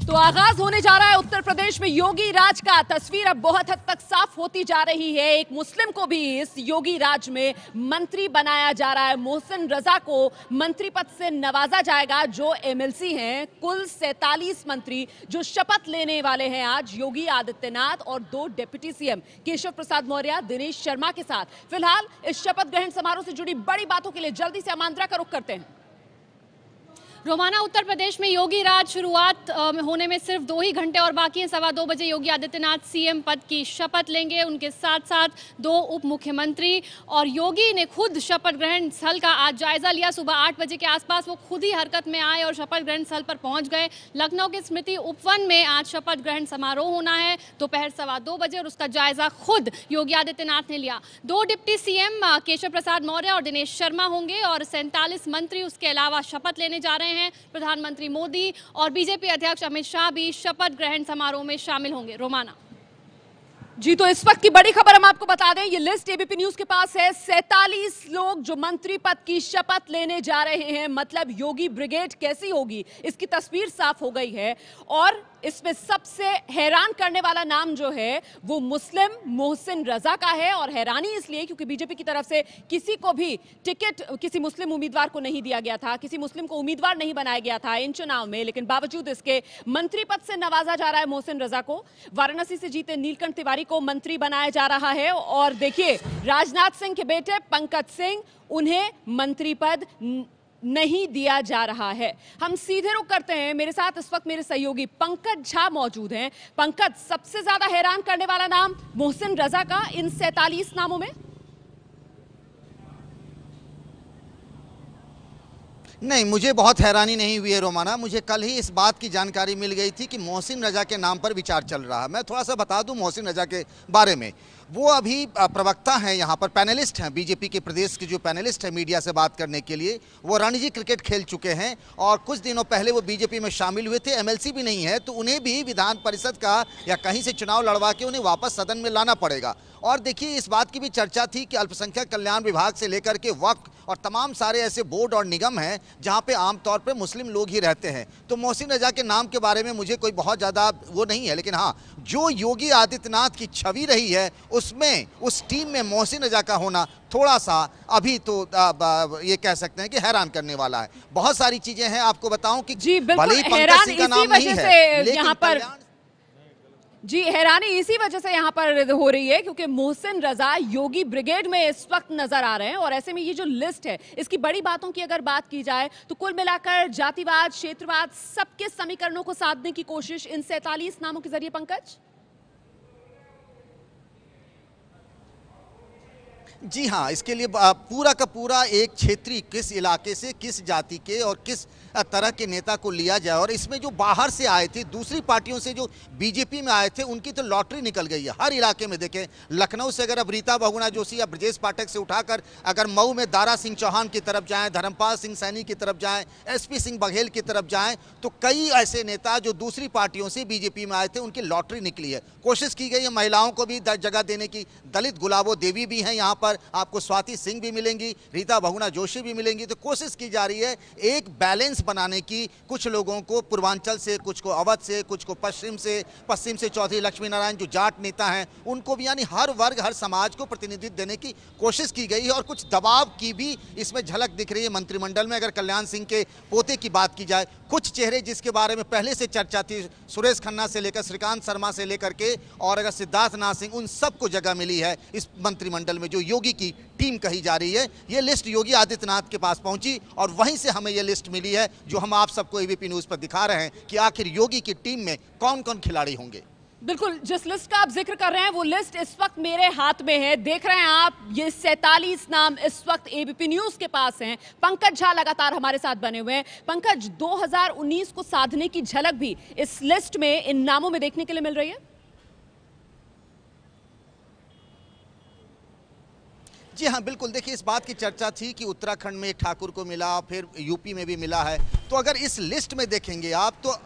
तो आगाज होने जा रहा है उत्तर प्रदेश में योगी राज का। तस्वीर अब बहुत हद तक साफ होती जा रही है। एक मुस्लिम को भी इस योगी राज में मंत्री बनाया जा रहा है। मोहसिन रजा को मंत्री पद से नवाजा जाएगा। जो एमएलसी हैं, कुल 47 मंत्री जो शपथ लेने वाले हैं आज योगी आदित्यनाथ और 2 डिप्टी सीएम केशव प्रसाद मौर्य, दिनेश शर्मा के साथ। फिलहाल इस शपथ ग्रहण समारोह से जुड़ी बड़ी बातों के लिए जल्दी से आमंत्रण का रुख करते हैं। रोमाना, उत्तर प्रदेश में योगी राज शुरुआत होने में सिर्फ 2 ही घंटे और बाकी हैं। 2:15 बजे योगी आदित्यनाथ सीएम पद की शपथ लेंगे। उनके साथ साथ 2 उप मुख्यमंत्री, और योगी ने खुद शपथ ग्रहण स्थल का आज जायजा लिया। सुबह 8 बजे के आसपास वो खुद ही हरकत में आए और शपथ ग्रहण स्थल पर पहुंच गए। लखनऊ के स्मृति उपवन में आज शपथ ग्रहण समारोह होना है दोपहर 2:15 बजे, और उसका जायजा खुद योगी आदित्यनाथ ने लिया। 2 डिप्टी सीएम केशव प्रसाद मौर्य और दिनेश शर्मा होंगे और 47 मंत्री उसके अलावा शपथ लेने जा रहे हैं। प्रधानमंत्री मोदी और बीजेपी अध्यक्ष अमित शाह भी शपथ ग्रहण समारोह में शामिल होंगे। रोमाना जी, तो इस वक्त की बड़ी खबर हम आपको बता दें, ये लिस्ट एबीपी न्यूज के पास है। 47 लोग जो मंत्री पद की शपथ लेने जा रहे हैं। मतलब योगी ब्रिगेड कैसी होगी इसकी तस्वीर साफ हो गई है। और इसमें सबसे हैरान करने वाला नाम जो है वो मुस्लिम मोहसिन रजा का है। और हैरानी इसलिए क्योंकि बीजेपी की तरफ से किसी को भी टिकट किसी मुस्लिम उम्मीदवार को नहीं दिया गया था, किसी मुस्लिम को उम्मीदवार नहीं बनाया गया था इन चुनाव में, लेकिन बावजूद इसके मंत्री पद से नवाजा जा रहा है मोहसिन रजा को। वाराणसी से जीते नीलकंठ तिवारी को मंत्री बनाया जा रहा है। और देखिए, राजनाथ सिंह के बेटे पंकज सिंह, उन्हें मंत्री पद नहीं दिया जा रहा है। हम सीधे रुख करते हैं। मेरे साथ इस वक्त मेरे सहयोगी पंकज झा मौजूद हैं। पंकज, सबसे ज्यादा हैरान करने वाला नाम मोहसिन रजा का इन 47 नामों में? नहीं, मुझे बहुत हैरानी नहीं हुई है रोमाना। मुझे कल ही इस बात की जानकारी मिल गई थी कि मोहसिन रजा के नाम पर विचार चल रहा है। मैं थोड़ा सा बता दूं मोहसिन रजा के बारे में। वो अभी प्रवक्ता हैं, यहाँ पर पैनलिस्ट हैं, बीजेपी के प्रदेश के जो पैनलिस्ट हैं मीडिया से बात करने के लिए। वो रणजी क्रिकेट खेल चुके हैं और कुछ दिनों पहले वो बीजेपी में शामिल हुए थे। एमएलसी भी नहीं है, तो उन्हें भी विधान परिषद का या कहीं से चुनाव लड़वा के उन्हें वापस सदन में लाना पड़ेगा। और देखिए, इस बात की भी चर्चा थी कि अल्पसंख्यक कल्याण विभाग से लेकर के वक्फ और तमाम सारे ऐसे बोर्ड और निगम हैं जहाँ पे आमतौर पे मुस्लिम लोग ही रहते हैं। तो मोहसिन रजा के नाम के बारे में मुझे कोई बहुत ज़्यादा वो नहीं है, लेकिन हाँ, जो योगी आदित्यनाथ की छवि रही है उसमें, उस टीम में मोहसिन रजा का होना थोड़ा सा अभी तो ये कह सकते हैं कि हैरान करने वाला है। बहुत सारी चीजें हैं, आपको बताऊं कि जी बिल्कुल, हैरान इसी वजह से यहाँ पर हैरानी इसी वजह से यहाँ पर हो रही है क्योंकि मोहसिन रजा योगी ब्रिगेड में इस वक्त नजर आ रहे हैं। और ऐसे में ये जो लिस्ट है, इसकी बड़ी बातों की अगर बात की जाए तो कुल मिलाकर जातिवाद, क्षेत्रवाद, सबके समीकरणों को साधने की कोशिश इन 47 नामों के जरिए। पंकज जी हाँ, इसके लिए पूरा का पूरा एक क्षेत्रीय, किस इलाके से, किस जाति के और किस तरह के नेता को लिया जाए। और इसमें जो बाहर से आए थे, दूसरी पार्टियों से जो बीजेपी में आए थे, उनकी तो लॉटरी निकल गई है। हर इलाके में देखें, लखनऊ से अगर अब रीता बहुगुणा जोशी या ब्रजेश पाठक से उठाकर अगर मऊ में दारा सिंह चौहान की तरफ जाएं, धर्मपाल सिंह सैनी की तरफ जाएं, एसपी सिंह बघेल की तरफ जाएं, तो कई ऐसे नेता जो दूसरी पार्टियों से बीजेपी में आए थे उनकी लॉटरी निकली है। कोशिश की गई है महिलाओं को भी जगह देने की। दलित गुलाबो देवी भी हैं यहाँ पर, आपको स्वाति सिंह भी मिलेंगी, रीता बहुगुणा जोशी भी मिलेंगी। तो कोशिश की जा रही है एक बैलेंस बनाने की। कुछ लोगों को पूर्वांचल से, कुछ को अवध से, कुछ को पश्चिम से चौधरी लक्ष्मी नारायण जो जाट नेता हैं उनको भी, यानी हर वर्ग, हर समाज को प्रतिनिधित्व देने की कोशिश की गई है। और कुछ दबाव की भी इसमें झलक दिख रही है मंत्रिमंडल में। अगर कल्याण सिंह के पोते की बात की जाए, कुछ चेहरे जिसके बारे में पहले से चर्चा थी, सुरेश खन्ना से लेकर श्रीकांत शर्मा से लेकर के और अगर सिद्धार्थ नाथ सिंह, उन सबको जगह मिली है इस मंत्रिमंडल में जो योगी की टीम कही जा रही है। ये लिस्ट योगी आदित्यनाथ के पास पहुंची और वहीं से हमें ये लिस्ट मिली है जो हम आप सबको एबीपी न्यूज पर दिखा रहे हैं कि आखिर योगी की टीम में कौन कौन खिलाड़ी होंगे। बिल्कुल, जिस लिस्ट का आप जिक्र कर रहे हैं वो लिस्ट इस वक्त मेरे हाथ में है। देख रहे हैं आप, ये 47 नाम इस वक्त एबीपी न्यूज के पास हैं। पंकज झा लगातार हमारे साथ बने हुए हैं। पंकज, 2019 को साधने की झलक भी इस लिस्ट में इन नामों में देखने के लिए मिल रही है? जी हाँ, बिल्कुल। देखिए, इस बात की चर्चा थी कि उत्तराखंड में एक ठाकुर को मिला, फिर यूपी में भी मिला है। तो अगर इस लिस्ट में देखेंगे आप तो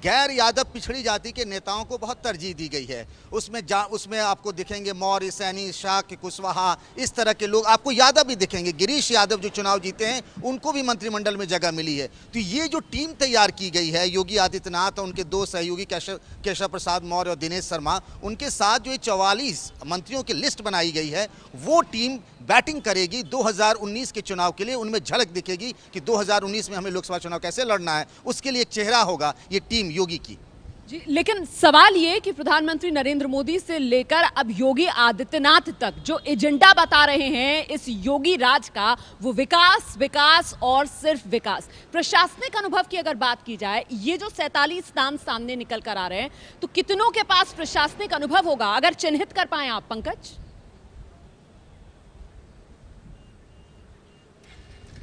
गैर यादव पिछड़ी जाति के नेताओं को बहुत तरजीह दी गई है। उसमें आपको दिखेंगे मौर्य, सैनी, शाक्य, कुशवाहा, इस तरह के लोग आपको यादव भी दिखेंगे। गिरीश यादव जो चुनाव जीते हैं उनको भी मंत्रिमंडल में जगह मिली है। तो ये जो टीम तैयार की गई है योगी आदित्यनाथ और उनके दो सहयोगी केशव प्रसाद मौर्य और दिनेश शर्मा, उनके साथ जो 44 मंत्रियों की लिस्ट बनाई गई है, वो टीम बैटिंग करेगी 2019 के चुनाव के लिए। उनमें झलक दिखेगी कि 2019 में हमें लोकसभा चुनाव कैसे लड़ना है, उसके लिए एक चेहरा होगा ये टीम योगी की। जी, लेकिन सवाल ये कि प्रधानमंत्री नरेंद्र मोदी से लेकर अब योगी आदित्यनाथ तक जो एजेंडा बता रहे हैं इस योगी राज का, वो विकास, विकास और सिर्फ विकास। प्रशासनिक अनुभव की अगर बात की जाए, ये जो 47 नाम सामने निकल कर आ रहे हैं, तो कितनों के पास प्रशासनिक अनुभव होगा, अगर चिन्हित कर पाए आप पंकज?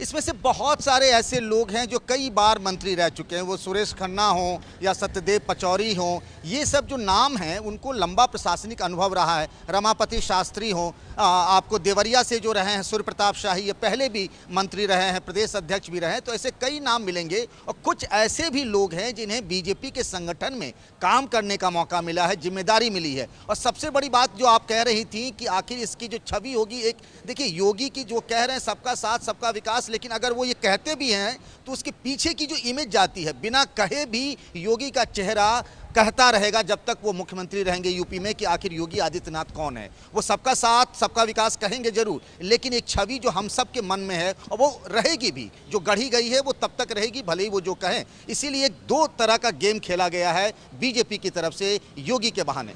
इसमें से बहुत सारे ऐसे लोग हैं जो कई बार मंत्री रह चुके हैं। वो सुरेश खन्ना हो या सत्यदेव पचौरी हो, ये सब जो नाम हैं उनको लंबा प्रशासनिक अनुभव रहा है। रमापति शास्त्री हो, आपको देवरिया से जो रहे हैं सूर्य प्रताप शाही, ये पहले भी मंत्री रहे हैं, प्रदेश अध्यक्ष भी रहे हैं। तो ऐसे कई नाम मिलेंगे और कुछ ऐसे भी लोग हैं जिन्हें बीजेपी के संगठन में काम करने का मौका मिला है, जिम्मेदारी मिली है। और सबसे बड़ी बात जो आप कह रही थी कि आखिर इसकी जो छवि होगी, एक देखिए योगी की जो कह रहे हैं सबका साथ सबका विकास, लेकिन अगर वो ये कहते भी हैं तो उसके पीछे की जो इमेज जाती है, बिना कहे भी योगी का चेहरा कहता रहेगा जब तक वो मुख्यमंत्री रहेंगे यूपी में कि आखिर योगी आदित्यनाथ कौन है। वो सबका साथ सबका विकास कहेंगे जरूर, लेकिन एक छवि जो हम सब के मन में है और वो रहेगी भी, जो गढ़ी गई है वो तब तक रहेगी भले ही वो जो कहें। इसीलिए दो तरह का गेम खेला गया है बीजेपी की तरफ से योगी के बहाने।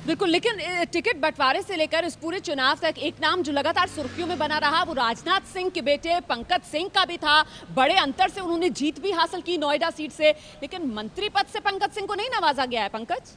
बिल्कुल, लेकिन टिकट बंटवारे से लेकर इस पूरे चुनाव तक एक नाम जो लगातार सुर्खियों में बना रहा, वो राजनाथ सिंह के बेटे पंकज सिंह का भी था। बड़े अंतर से उन्होंने जीत भी हासिल की नोएडा सीट से, लेकिन मंत्री पद से पंकज सिंह को नहीं नवाजा गया है। पंकज,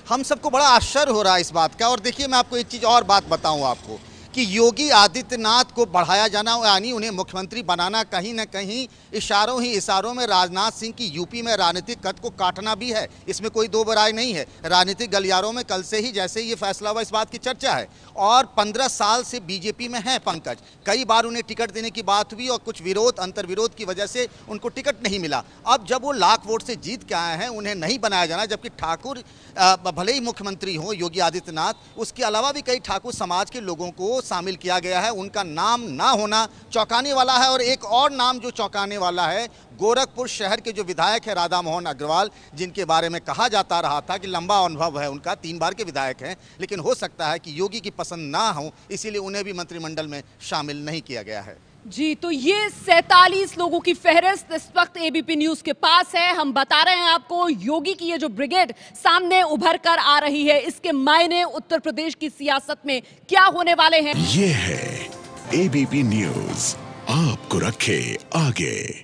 हम सबको बड़ा आश्चर्य हो रहा है इस बात का। और देखिए मैं आपको एक चीज़ और बात बताऊं आपको कि योगी आदित्यनाथ को बढ़ाया जाना यानी उन्हें मुख्यमंत्री बनाना कहीं ना कहीं इशारों ही इशारों में राजनाथ सिंह की यूपी में राजनीतिक कद को काटना भी है। इसमें कोई दो राय नहीं है। राजनीतिक गलियारों में कल से ही जैसे ही ये फैसला हुआ इस बात की चर्चा है। और 15 साल से बीजेपी में हैं पंकज, कई बार उन्हें टिकट देने की बात हुई और कुछ विरोध अंतर्विरोध की वजह से उनको टिकट नहीं मिला। अब जब वो लाख वोट से जीत के आए हैं, उन्हें नहीं बनाया जाना, जबकि ठाकुर भले ही मुख्यमंत्री हो योगी आदित्यनाथ, उसके अलावा भी कई ठाकुर समाज के लोगों को शामिल किया गया है। उनका नाम ना होना चौंकाने वाला है। और एक और नाम जो चौंकाने वाला है, गोरखपुर शहर के जो विधायक है राधा मोहन अग्रवाल, जिनके बारे में कहा जाता रहा था कि लंबा अनुभव है उनका, 3 बार के विधायक हैं, लेकिन हो सकता है कि योगी की पसंद ना हो, इसीलिए उन्हें भी मंत्रिमंडल में शामिल नहीं किया गया है। जी, तो ये 47 लोगों की फहरिस्त इस वक्त एबीपी न्यूज के पास है। हम बता रहे हैं आपको योगी की ये जो ब्रिगेड सामने उभर कर आ रही है, इसके मायने उत्तर प्रदेश की सियासत में क्या होने वाले हैं। ये है एबीपी न्यूज, आपको रखे आगे।